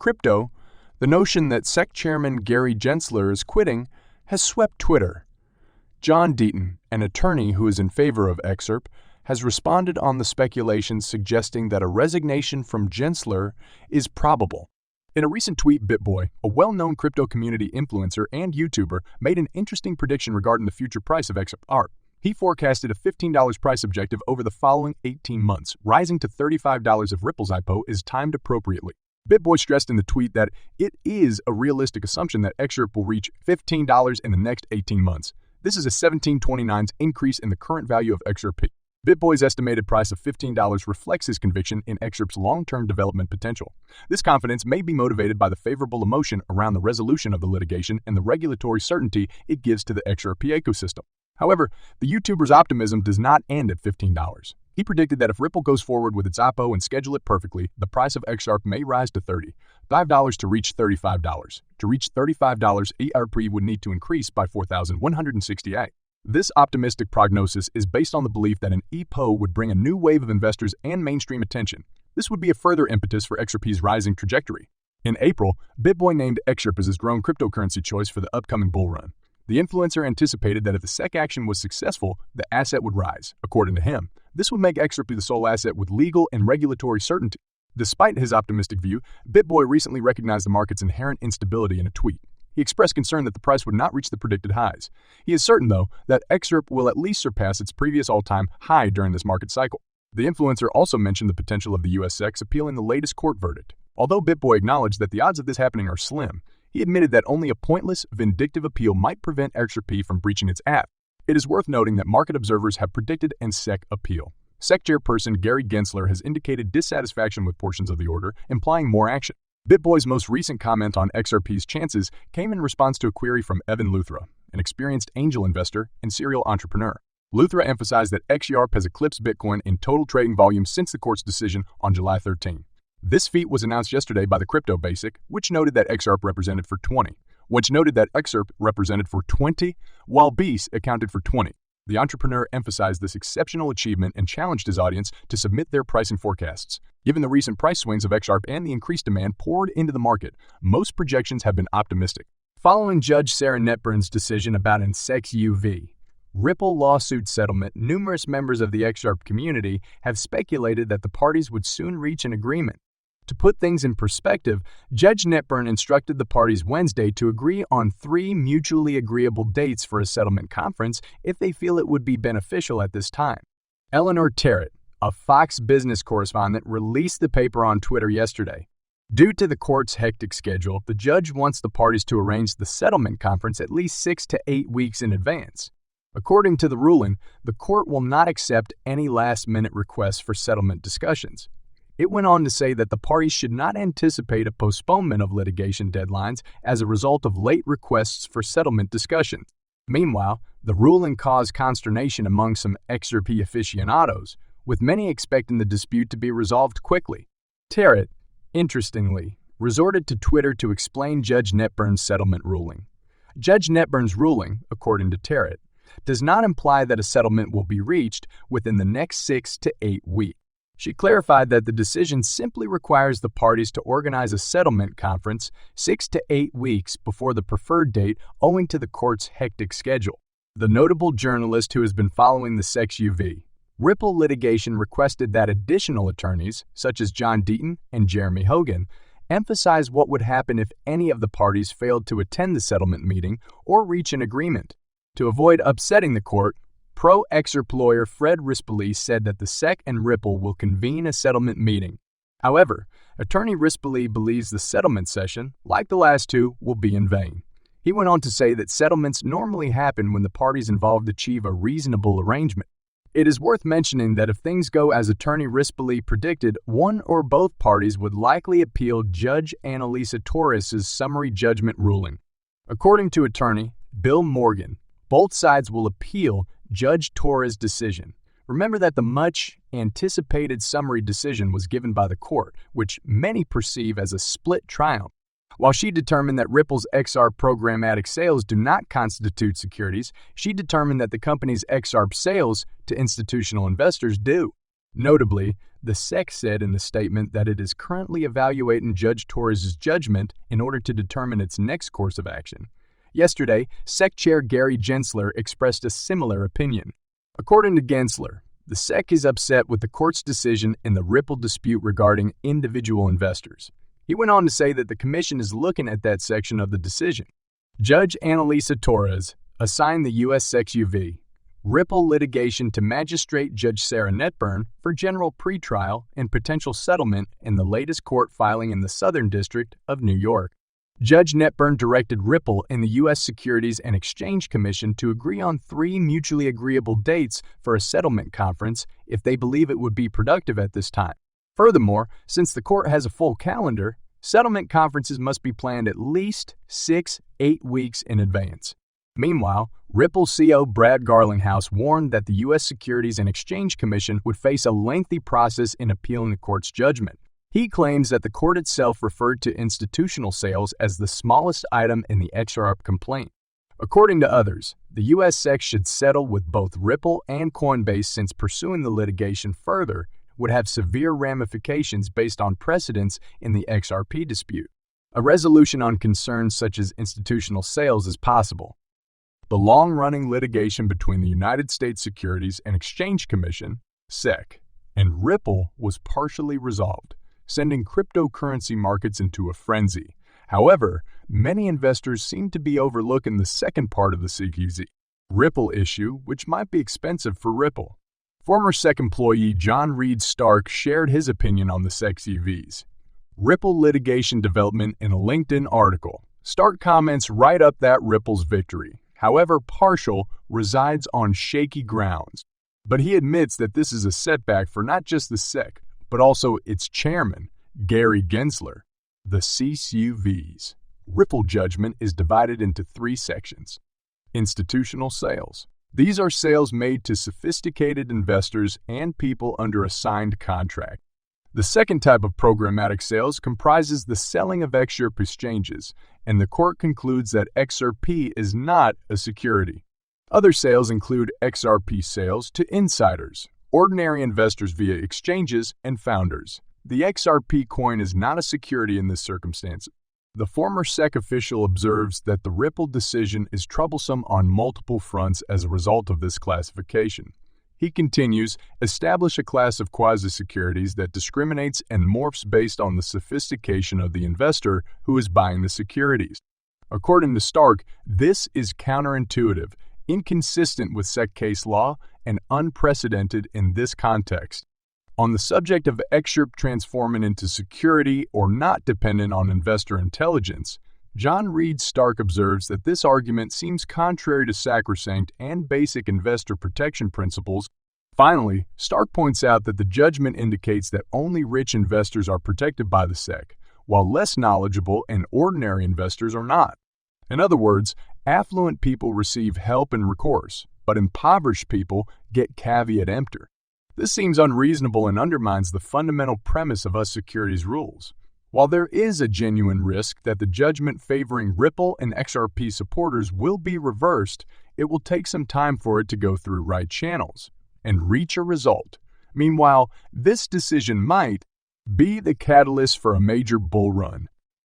crypto, the notion that SEC Chairman Gary Gensler is quitting has swept Twitter. John Deaton, an attorney who is in favor of XRP, has responded on the speculations suggesting that a resignation from Gensler is probable. In a recent tweet, Bitboy, a well-known crypto community influencer and YouTuber, made an interesting prediction regarding the future price of XRP. He forecasted a $15 price objective over the following 18 months, rising to $35 if Ripple's IPO is timed appropriately. Bitboy stressed in the tweet that it is a realistic assumption that XRP will reach $15 in the next 18 months. This is a 17.29 increase in the current value of XRP. Bitboy's estimated price of $15 reflects his conviction in XRP's long-term development potential. This confidence may be motivated by the favorable emotion around the resolution of the litigation and the regulatory certainty it gives to the XRP ecosystem. However, the YouTuber's optimism does not end at $15. He predicted that if Ripple goes forward with its IPO and schedule it perfectly, the price of XRP may rise to $35 to reach $35. To reach $35, XRP would need to increase by 4,168. This optimistic prognosis is based on the belief that an IPO would bring a new wave of investors and mainstream attention. This would be a further impetus for XRP's rising trajectory. In April, Bitboy named XRP as his growing cryptocurrency choice for the upcoming bull run. The influencer anticipated that if the SEC action was successful, the asset would rise. According to him, this would make XRP the sole asset with legal and regulatory certainty. Despite his optimistic view, Bitboy recently recognized the market's inherent instability in a tweet. He expressed concern that the price would not reach the predicted highs. He is certain, though, that XRP will at least surpass its previous all-time high during this market cycle. The influencer also mentioned the potential of the U.S. SEC appealing the latest court verdict. Although Bitboy acknowledged that the odds of this happening are slim, he admitted that only a pointless, vindictive appeal might prevent XRP from breaching its app. It is worth noting that market observers have predicted an SEC appeal. SEC chairperson Gary Gensler has indicated dissatisfaction with portions of the order, implying more action. Bitboy's most recent comment on XRP's chances came in response to a query from Evan Luthra, an experienced angel investor and serial entrepreneur. Luthra emphasized that XRP has eclipsed Bitcoin in total trading volume since the court's decision on July 13. This feat was announced yesterday by the Crypto Basic, which noted that XRP represented for 20, while Beast accounted for 20. The entrepreneur emphasized this exceptional achievement and challenged his audience to submit their pricing forecasts. Given the recent price swings of XRP and the increased demand poured into the market, most projections have been optimistic. Following Judge Sarah Netburn's decision about an XUV Ripple lawsuit settlement, numerous members of the XRP community have speculated that the parties would soon reach an agreement. To put things in perspective, Judge Netburn instructed the parties Wednesday to agree on 3 mutually agreeable dates for a settlement conference if they feel it would be beneficial at this time. Eleanor Terrett, a Fox Business correspondent, released the paper on Twitter yesterday. Due to the court's hectic schedule, the judge wants the parties to arrange the settlement conference at least 6 to 8 weeks in advance. According to the ruling, the court will not accept any last-minute requests for settlement discussions. It went on to say that the parties should not anticipate a postponement of litigation deadlines as a result of late requests for settlement discussions. Meanwhile, the ruling caused consternation among some XRP aficionados, with many expecting the dispute to be resolved quickly. Terrett, interestingly, resorted to Twitter to explain Judge Netburn's settlement ruling. Judge Netburn's ruling, according to Terrett, does not imply that a settlement will be reached within the next 6 to 8 weeks. She clarified that the decision simply requires the parties to organize a settlement conference 6 to 8 weeks before the preferred date owing to the court's hectic schedule. The notable journalist who has been following the XUV Ripple litigation requested that additional attorneys, such as John Deaton and Jeremy Hogan, emphasize what would happen if any of the parties failed to attend the settlement meeting or reach an agreement. To avoid upsetting the court, pro-XRP lawyer Fred Rispoli said that the SEC and Ripple will convene a settlement meeting. However, attorney Rispoli believes the settlement session, like the last two, will be in vain. He went on to say that settlements normally happen when the parties involved achieve a reasonable arrangement. It is worth mentioning that if things go as attorney Rispoli predicted, one or both parties would likely appeal Judge Annalisa Torres' summary judgment ruling. According to attorney Bill Morgan, both sides will appeal Judge Torres' decision. Remember that the much-anticipated summary decision was given by the court, which many perceive as a split triumph. While she determined that Ripple's XR programmatic sales do not constitute securities, she determined that the company's XRP sales to institutional investors do. Notably, the SEC said in a statement that it is currently evaluating Judge Torres' judgment in order to determine its next course of action. Yesterday, SEC Chair Gary Gensler expressed a similar opinion. According to Gensler, the SEC is upset with the court's decision in the Ripple dispute regarding individual investors. He went on to say that the commission is looking at that section of the decision. Judge Annalisa Torres assigned the U.S. SEC Ripple litigation to Magistrate Judge Sarah Netburn for general pretrial and potential settlement in the latest court filing in the Southern District of New York. Judge Netburn directed Ripple and the U.S. Securities and Exchange Commission to agree on 3 mutually agreeable dates for a settlement conference if they believe it would be productive at this time. Furthermore, since the court has a full calendar, settlement conferences must be planned at least 6-8 weeks in advance. Meanwhile, Ripple CEO Brad Garlinghouse warned that the U.S. Securities and Exchange Commission would face a lengthy process in appealing the court's judgment. He claims that the court itself referred to institutional sales as the smallest item in the XRP complaint. According to others, the U.S. SEC should settle with both Ripple and Coinbase since pursuing the litigation further would have severe ramifications based on precedents in the XRP dispute. A resolution on concerns such as institutional sales is possible. The long-running litigation between the United States Securities and Exchange Commission, SEC, and Ripple was partially resolved, sending cryptocurrency markets into a frenzy. However, many investors seem to be overlooking the second part of the CQZ Ripple issue, which might be expensive for Ripple. Former SEC employee John Reed Stark shared his opinion on the SEC's EVs. Ripple litigation development in a LinkedIn article. Stark comments right up that Ripple's victory, however partial, resides on shaky grounds. But he admits that this is a setback for not just the SEC, but also its chairman, Gary Gensler. The CQV's Ripple judgment is divided into 3 sections. Institutional sales. These are sales made to sophisticated investors and people under a signed contract. The second type of programmatic sales comprises the selling of XRP exchanges, and the court concludes that XRP is not a security. Other sales include XRP sales to insiders, ordinary investors via exchanges, and founders. The XRP coin is not a security in this circumstance. The former SEC official observes that the Ripple decision is troublesome on multiple fronts as a result of this classification. He continues, establish a class of quasi-securities that discriminates and morphs based on the sophistication of the investor who is buying the securities. According to Stark, this is counterintuitive, inconsistent with SEC case law, and unprecedented in this context. On the subject of XRP transforming into security or not dependent on investor intelligence, John Reed Stark observes that this argument seems contrary to sacrosanct and basic investor protection principles. Finally, Stark points out that the judgment indicates that only rich investors are protected by the SEC, while less knowledgeable and ordinary investors are not. In other words, affluent people receive help and recourse, but impoverished people get caveat emptor. This seems unreasonable and undermines the fundamental premise of US securities rules. While there is a genuine risk that the judgment favoring Ripple and XRP supporters will be reversed, it will take some time for it to go through right channels and reach a result. Meanwhile, this decision might be the catalyst for a major bull run.